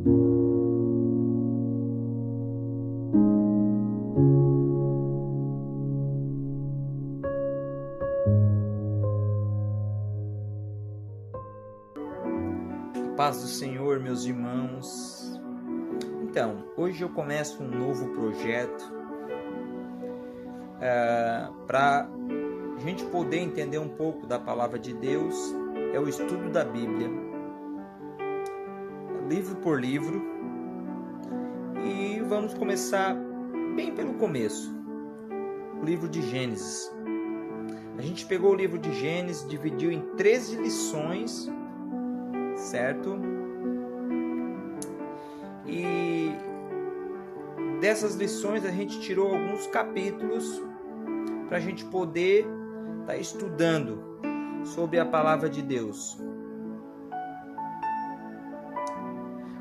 Paz do Senhor, meus irmãos. Então, hoje eu começo um novo projeto para a gente poder entender um pouco da palavra de Deus. É o estudo da Bíblia, livro por livro, e vamos começar bem pelo começo, o livro de Gênesis. A gente pegou o livro de Gênesis, dividiu em 13 lições, certo? E dessas lições a gente tirou alguns capítulos para a gente poder estar estudando sobre a palavra de Deus.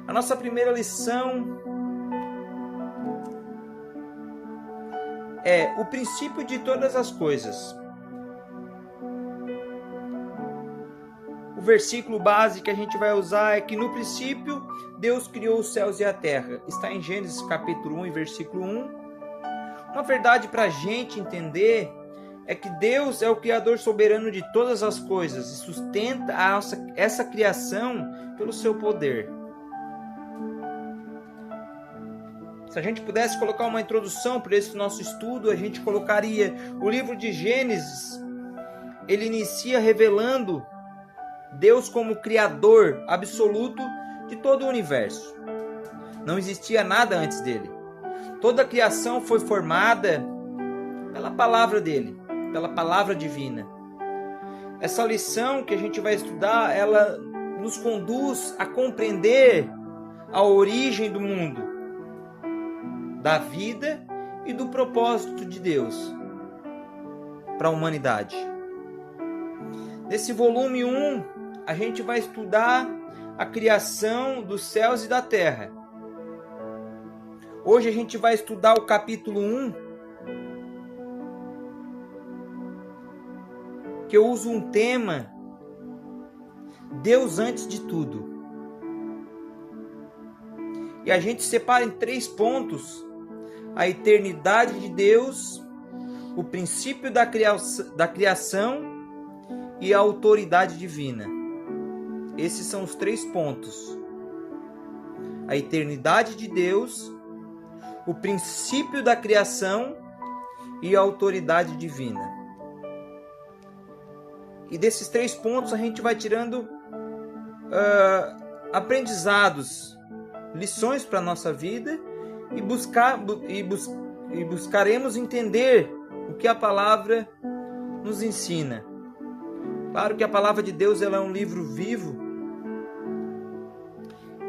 A nossa primeira lição é o princípio de todas as coisas. O versículo base que a gente vai usar é que no princípio Deus criou os céus e a terra. Está em Gênesis capítulo 1 e versículo 1. Uma verdade para a gente entender é que Deus é o Criador soberano de todas as coisas e sustenta essa criação pelo seu poder. Se a gente pudesse colocar uma introdução para esse nosso estudo, a gente colocaria o livro de Gênesis. Ele inicia revelando Deus como Criador absoluto de todo o universo. Não existia nada antes dele. Toda a criação foi formada pela palavra dele, pela palavra divina. Essa lição que a gente vai estudar, ela nos conduz a compreender a origem do mundo, da vida e do propósito de Deus para a humanidade. Nesse volume 1, a gente vai estudar a criação dos céus e da terra. Hoje a gente vai estudar o capítulo 1, que eu uso um tema: Deus antes de tudo. E a gente separa em 3 pontos: a eternidade de Deus, o princípio da criação e a autoridade divina. Esses são os 3 pontos: a eternidade de Deus, o princípio da criação e a autoridade divina. E desses 3 pontos a gente vai tirando aprendizados, lições para a nossa vida e buscaremos entender o que a palavra nos ensina. Claro que a palavra de Deus, ela é um livro vivo,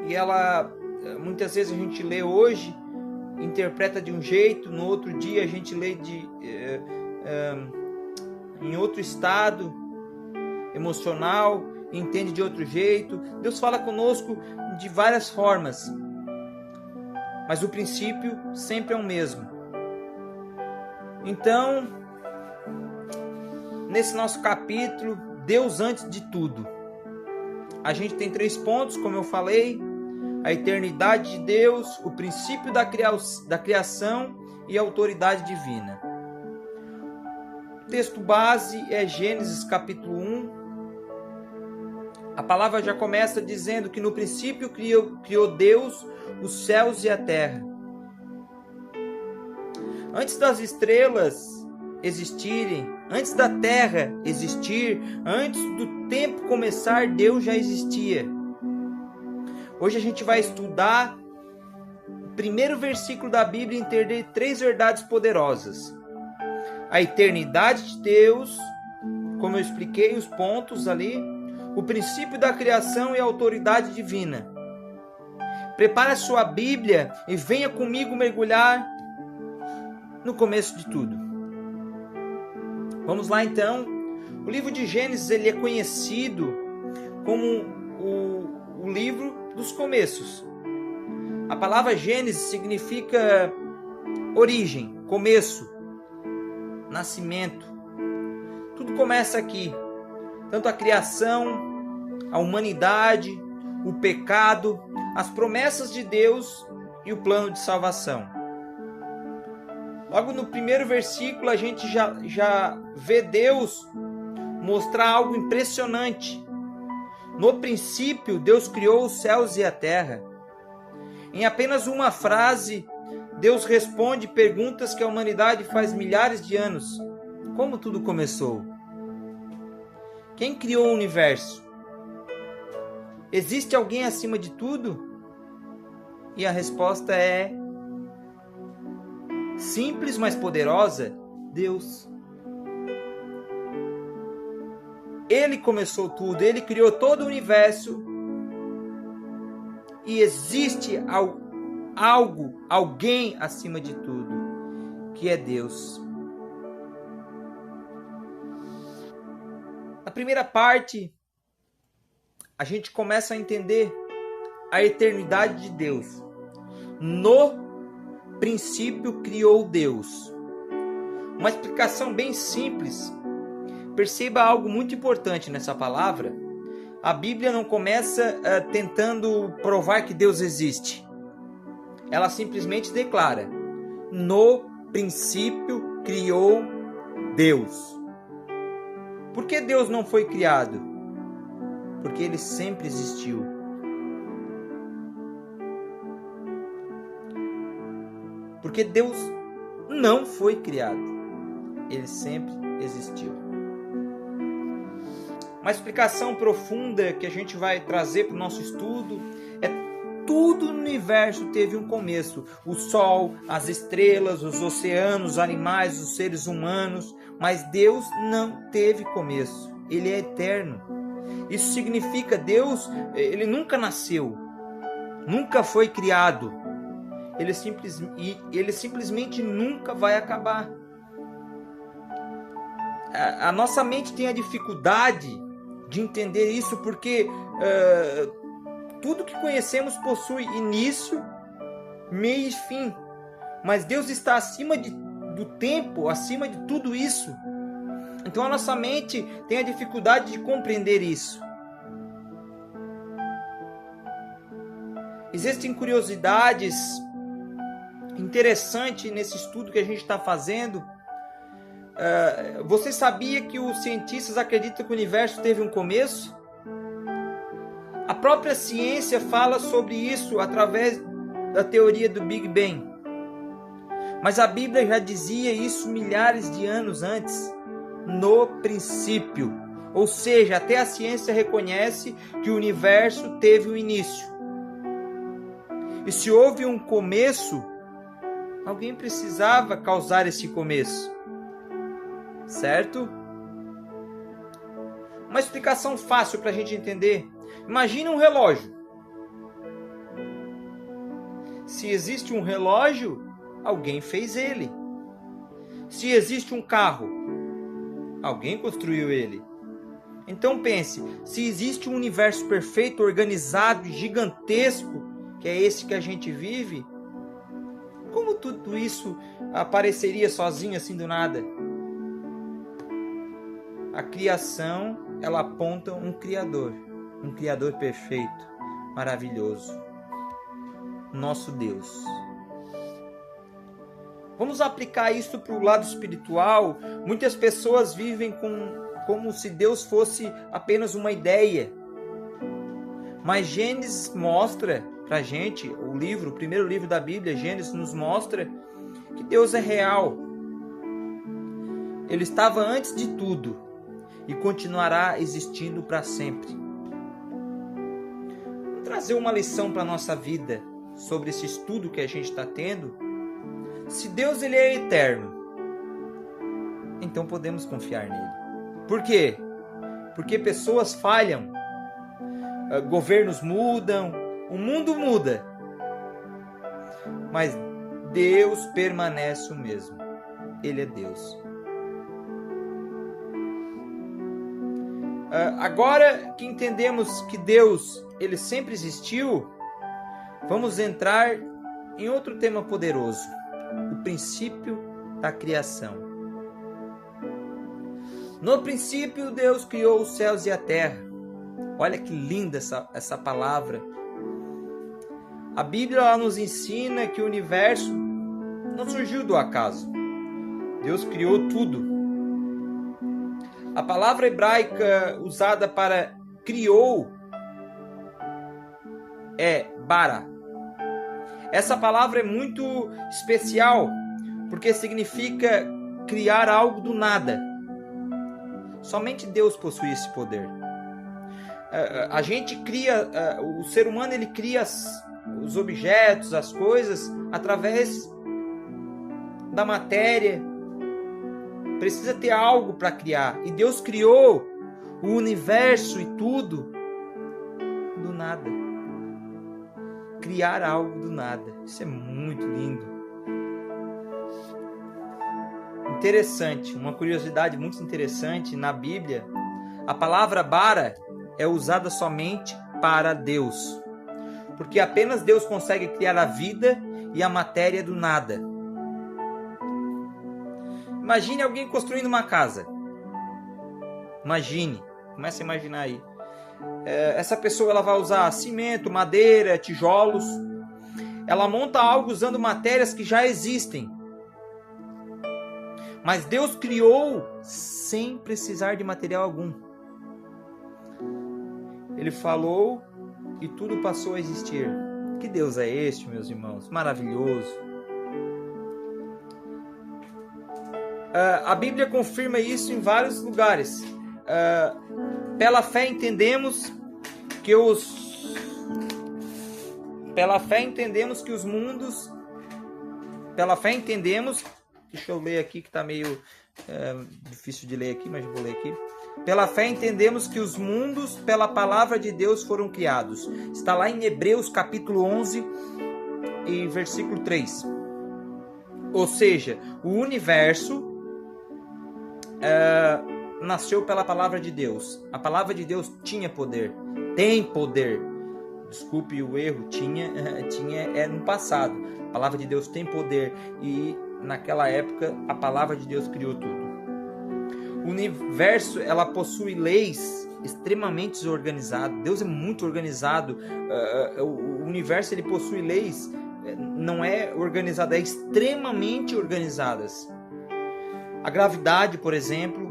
e ela, muitas vezes a gente lê hoje, interpreta de um jeito, no outro dia a gente lê em outro estado emocional, entende de outro jeito. Deus fala conosco de várias formas, mas o princípio sempre é o mesmo. Então, nesse nosso capítulo, Deus antes de tudo, a gente tem 3 pontos, como eu falei: a eternidade de Deus, o princípio da criação e a autoridade divina. O texto base é Gênesis capítulo 1. A palavra já começa dizendo que no princípio criou Deus os céus e a terra. Antes das estrelas existirem, antes da terra existir, antes do tempo começar, Deus já existia. Hoje a gente vai estudar o primeiro versículo da Bíblia e entender 3 verdades poderosas: a eternidade de Deus, como eu expliquei os pontos ali, o princípio da criação e a autoridade divina. Prepare a sua Bíblia e venha comigo mergulhar no começo de tudo. Vamos lá então. O livro de Gênesis, ele é conhecido como o livro dos começos. A palavra Gênesis significa origem, começo, nascimento. Tudo começa aqui. Tanto a criação, a humanidade, o pecado, as promessas de Deus e o plano de salvação. Logo no primeiro versículo a gente já vê Deus mostrar algo impressionante. No princípio, Deus criou os céus e a terra. Em apenas uma frase, Deus responde perguntas que a humanidade faz milhares de anos. Como tudo começou? Quem criou o universo? Existe alguém acima de tudo? E a resposta é simples, mas poderosa: Deus. Ele começou tudo, ele criou todo o universo. E existe alguém acima de tudo, que é Deus. Na primeira parte, a gente começa a entender a eternidade de Deus. No princípio criou Deus. Uma explicação bem simples. Perceba algo muito importante nessa palavra. A Bíblia não começa tentando provar que Deus existe. Ela simplesmente declara: no princípio criou Deus. Por que Deus não foi criado? Porque ele sempre existiu. Porque Deus não foi criado. Ele sempre existiu. Uma explicação profunda que a gente vai trazer para o nosso estudo é: tudo no universo teve um começo. O sol, as estrelas, os oceanos, os animais, os seres humanos. Mas Deus não teve começo. Ele é eterno. Isso significa Deus, ele nunca nasceu. Nunca foi criado. Ele simplesmente nunca vai acabar. A nossa mente tem a dificuldade de entender isso porque tudo que conhecemos possui início, meio e fim. Mas Deus está acima do tempo, acima de tudo isso. Então a nossa mente tem a dificuldade de compreender isso. Existem curiosidades interessantes nesse estudo que a gente está fazendo. Você sabia que os cientistas acreditam que o universo teve um começo? A própria ciência fala sobre isso através da teoria do Big Bang. Mas a Bíblia já dizia isso milhares de anos antes. No princípio. Ou seja, até a ciência reconhece que o universo teve um início. E se houve um começo, alguém precisava causar esse começo. Certo? Uma explicação fácil para a gente entender. Imagine um relógio. Se existe um relógio, alguém fez ele. Se existe um carro, alguém construiu ele. Então pense, se existe um universo perfeito, organizado, gigantesco, que é esse que a gente vive, como tudo isso apareceria sozinho assim do nada? A criação, ela aponta um Criador perfeito, maravilhoso, nosso Deus. Vamos aplicar isso para o lado espiritual. Muitas pessoas vivem como se Deus fosse apenas uma ideia. Mas Gênesis mostra para a gente, o primeiro livro da Bíblia, Gênesis, nos mostra que Deus é real. Ele estava antes de tudo e continuará existindo para sempre. Vamos trazer uma lição para a nossa vida sobre esse estudo que a gente está tendo. Se Deus ele é eterno, então podemos confiar nele. Por quê? Porque pessoas falham, governos mudam, o mundo muda, mas Deus permanece o mesmo. Ele é Deus. Agora que entendemos que Deus ele sempre existiu, vamos entrar em outro tema poderoso. O princípio da criação. No princípio, Deus criou os céus e a terra. Olha que linda essa palavra. A Bíblia ela nos ensina que o universo não surgiu do acaso. Deus criou tudo. A palavra hebraica usada para criou é bara. Essa palavra é muito especial porque significa criar algo do nada. Somente Deus possui esse poder. A gente cria, o ser humano ele cria os objetos, as coisas através da matéria. Precisa ter algo para criar. E Deus criou o universo e tudo do nada. Criar algo do nada. Isso é muito lindo. Interessante, uma curiosidade muito interessante, na Bíblia, a palavra bara é usada somente para Deus. Porque apenas Deus consegue criar a vida e a matéria do nada. Imagine alguém construindo uma casa. Imagine, comece a imaginar aí. Essa pessoa ela vai usar cimento, madeira, tijolos. Ela monta algo usando matérias que já existem. Mas Deus criou sem precisar de material algum. Ele falou e tudo passou a existir. Que Deus é este, meus irmãos? Maravilhoso. A Bíblia confirma isso em vários lugares. Pela fé entendemos que os mundos... Pela fé entendemos... Deixa eu ler aqui que está meio difícil de ler aqui, mas vou ler aqui. Pela fé entendemos que os mundos pela palavra de Deus foram criados. Está lá em Hebreus capítulo 11 e versículo 3. Ou seja, o universo nasceu pela palavra de Deus. A palavra de Deus tinha poder, tem poder. Desculpe o erro, tinha no passado. A palavra de Deus tem poder e naquela época a palavra de Deus criou tudo. O universo ela possui leis extremamente organizadas. Deus é muito organizado. O universo ele possui leis, não é organizado, é extremamente organizadas. A gravidade, por exemplo,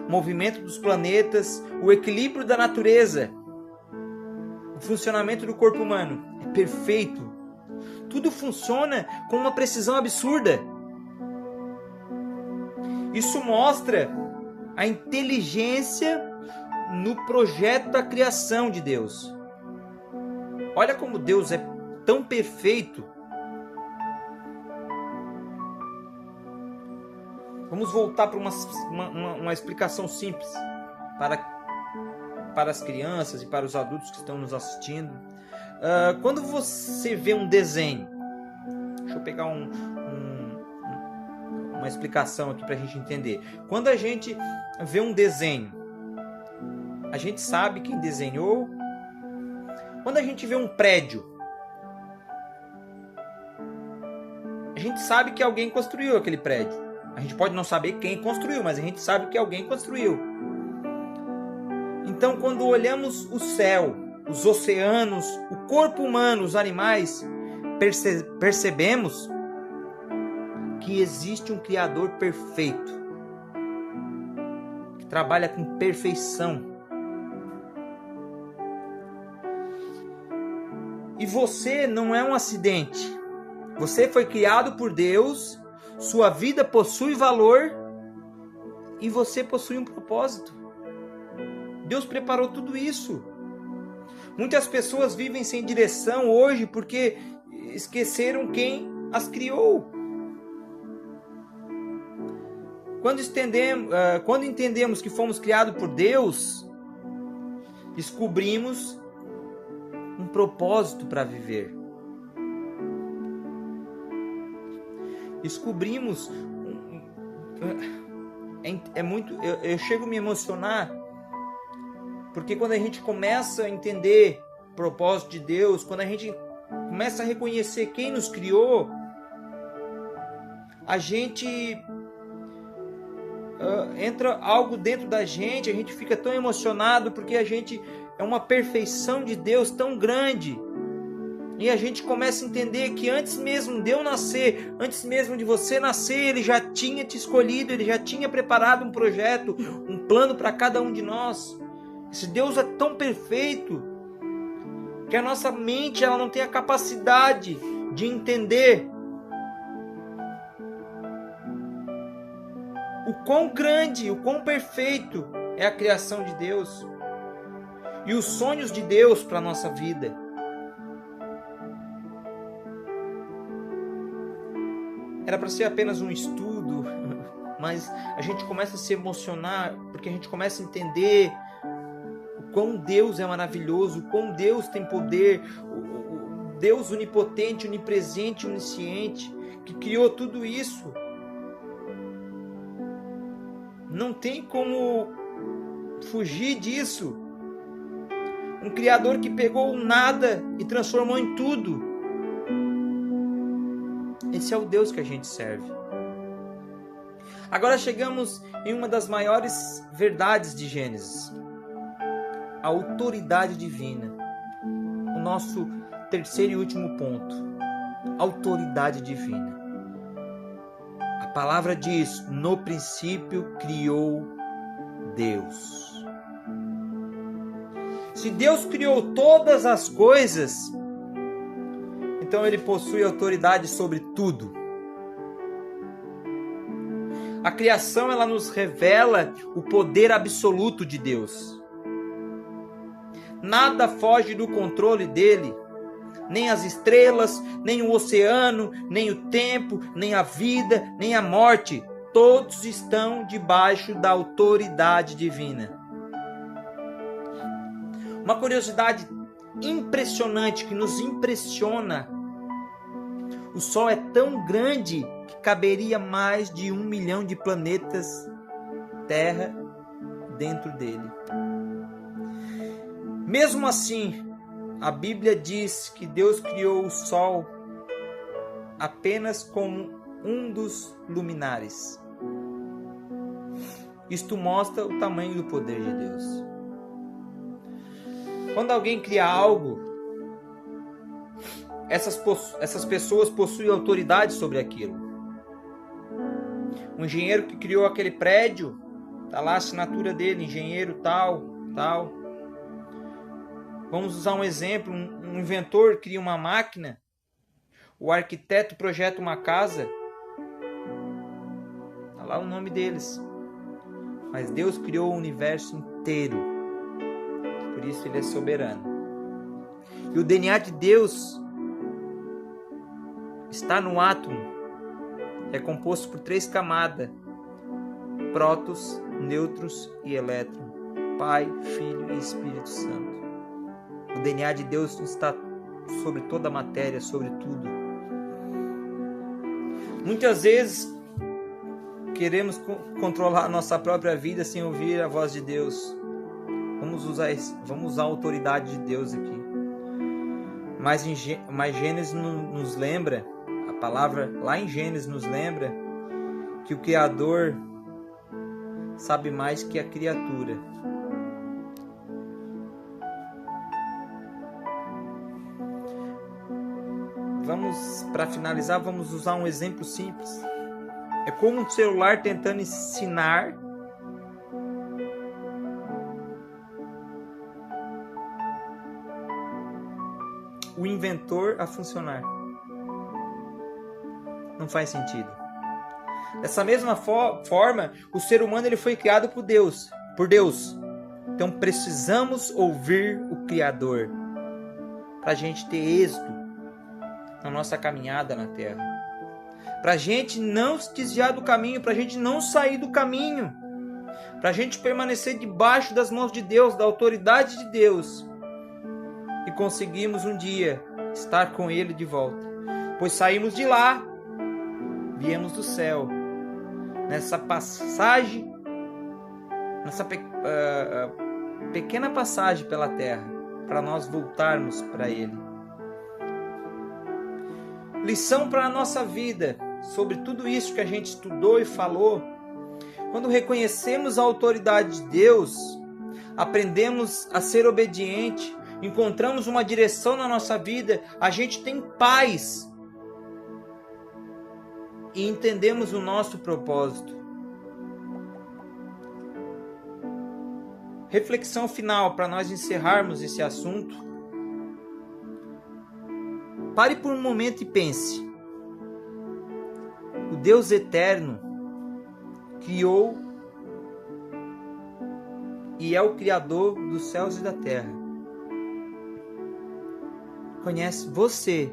o movimento dos planetas, o equilíbrio da natureza, o funcionamento do corpo humano é perfeito. Tudo funciona com uma precisão absurda. Isso mostra a inteligência no projeto da criação de Deus. Olha como Deus é tão perfeito. Vamos voltar para uma explicação simples para as crianças e para os adultos que estão nos assistindo. Quando você vê um desenho, deixa eu pegar uma explicação aqui para a gente entender. Quando a gente vê um desenho, a gente sabe quem desenhou. Quando a gente vê um prédio, a gente sabe que alguém construiu aquele prédio. A gente pode não saber quem construiu, mas a gente sabe que alguém construiu. Então, quando olhamos o céu, os oceanos, o corpo humano, os animais, percebemos que existe um Criador perfeito, que trabalha com perfeição. E você não é um acidente. Você foi criado por Deus, sua vida possui valor e você possui um propósito. Deus preparou tudo isso. Muitas pessoas vivem sem direção hoje porque esqueceram quem as criou. Quando entendemos que fomos criados por Deus, descobrimos um propósito para viver. Descobrimos eu chego a me emocionar porque quando a gente começa a entender o propósito de Deus, quando a gente começa a reconhecer quem nos criou, a gente entra algo dentro da gente, a gente fica tão emocionado porque a gente é uma perfeição de Deus tão grande. E a gente começa a entender que antes mesmo de eu nascer, antes mesmo de você nascer, Ele já tinha te escolhido, Ele já tinha preparado um projeto, um plano para cada um de nós. Esse Deus é tão perfeito que a nossa mente ela não tem a capacidade de entender o quão grande, o quão perfeito é a criação de Deus e os sonhos de Deus para a nossa vida. Era para ser apenas um estudo, mas a gente começa a se emocionar porque a gente começa a entender o quão Deus é maravilhoso, o quão Deus tem poder, o Deus onipotente, onipresente, onisciente, que criou tudo isso. Não tem como fugir disso. Um Criador que pegou o nada e transformou em tudo. Esse é o Deus que a gente serve. Agora chegamos em uma das maiores verdades de Gênesis. A autoridade divina. O nosso terceiro e último ponto. Autoridade divina. A palavra diz: no princípio criou Deus. Se Deus criou todas as coisas, então Ele possui autoridade sobre tudo. A criação ela nos revela o poder absoluto de Deus. Nada foge do controle dele. Nem as estrelas, nem o oceano, nem o tempo, nem a vida, nem a morte. Todos estão debaixo da autoridade divina. Uma curiosidade impressionante que nos impressiona. O Sol é tão grande que caberia mais de 1 milhão de planetas Terra dentro dele. Mesmo assim, a Bíblia diz que Deus criou o Sol apenas como um dos luminares. Isto mostra o tamanho do poder de Deus. Quando alguém cria algo, essas pessoas possuem autoridade sobre aquilo. Um engenheiro que criou aquele prédio, está lá a assinatura dele, engenheiro tal. Vamos usar um exemplo, um inventor cria uma máquina, o arquiteto projeta uma casa, está lá o nome deles. Mas Deus criou o universo inteiro, por isso Ele é soberano. E o DNA de Deus está no átomo, é composto por 3 camadas: prótons, nêutrons e elétrons, Pai, Filho e Espírito Santo. O DNA de Deus está sobre toda a matéria, sobre tudo. Muitas vezes queremos controlar a nossa própria vida sem ouvir a voz de Deus. Vamos usar a autoridade de Deus aqui. Mas Gênesis nos lembra, a palavra lá em Gênesis nos lembra que o Criador sabe mais que a criatura. Para finalizar, vamos usar um exemplo simples. É como um celular tentando ensinar o inventor a funcionar. Não faz sentido. Dessa mesma forma, o ser humano ele foi criado por Deus. Então precisamos ouvir o Criador para a gente ter êxito na nossa caminhada na Terra. Para a gente não se desviar do caminho, para a gente não sair do caminho, para a gente permanecer debaixo das mãos de Deus, da autoridade de Deus, e conseguimos um dia estar com Ele de volta. Pois saímos de lá, viemos do céu, nessa passagem, pequena passagem pela terra, para nós voltarmos para Ele. Lição para a nossa vida sobre tudo isso que a gente estudou e falou. Quando reconhecemos a autoridade de Deus, aprendemos a ser obediente, encontramos uma direção na nossa vida, a gente tem paz e entendemos o nosso propósito. Reflexão final para nós encerrarmos esse assunto. Pare por um momento e pense. O Deus eterno criou e é o Criador dos céus e da terra. Conhece você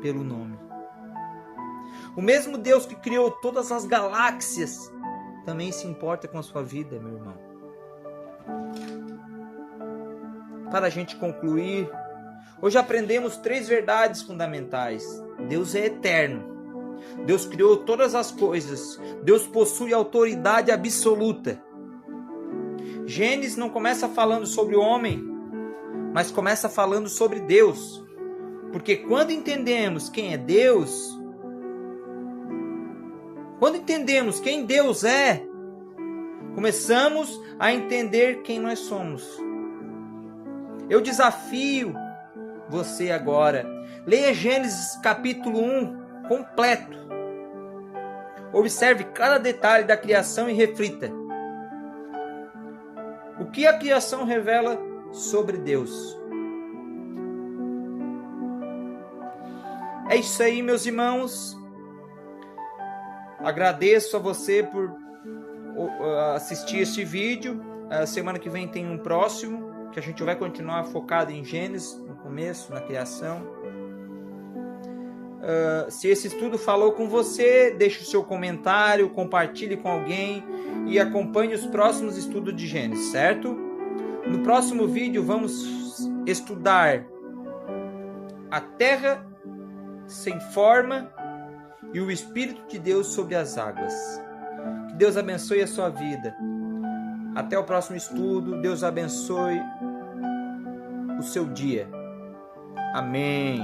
pelo nome. O mesmo Deus que criou todas as galáxias também se importa com a sua vida, meu irmão. Para a gente concluir, hoje aprendemos 3 verdades fundamentais. Deus é eterno. Deus criou todas as coisas. Deus possui autoridade absoluta. Gênesis não começa falando sobre o homem, mas começa falando sobre Deus. Porque quando entendemos quem é Deus, quando entendemos quem Deus é, começamos a entender quem nós somos. Eu desafio você agora, leia Gênesis capítulo 1 completo. Observe cada detalhe da criação e reflita. O que a criação revela sobre Deus? É isso aí, meus irmãos. Agradeço a você por assistir este vídeo. A semana que vem tem um próximo, que a gente vai continuar focado em Gênesis, no começo, na criação. Se esse estudo falou com você, deixe o seu comentário, compartilhe com alguém e acompanhe os próximos estudos de Gênesis, certo? No próximo vídeo vamos estudar a terra sem forma e o Espírito de Deus sobre as águas. Que Deus abençoe a sua vida. Até o próximo estudo. Deus abençoe o seu dia. Amém.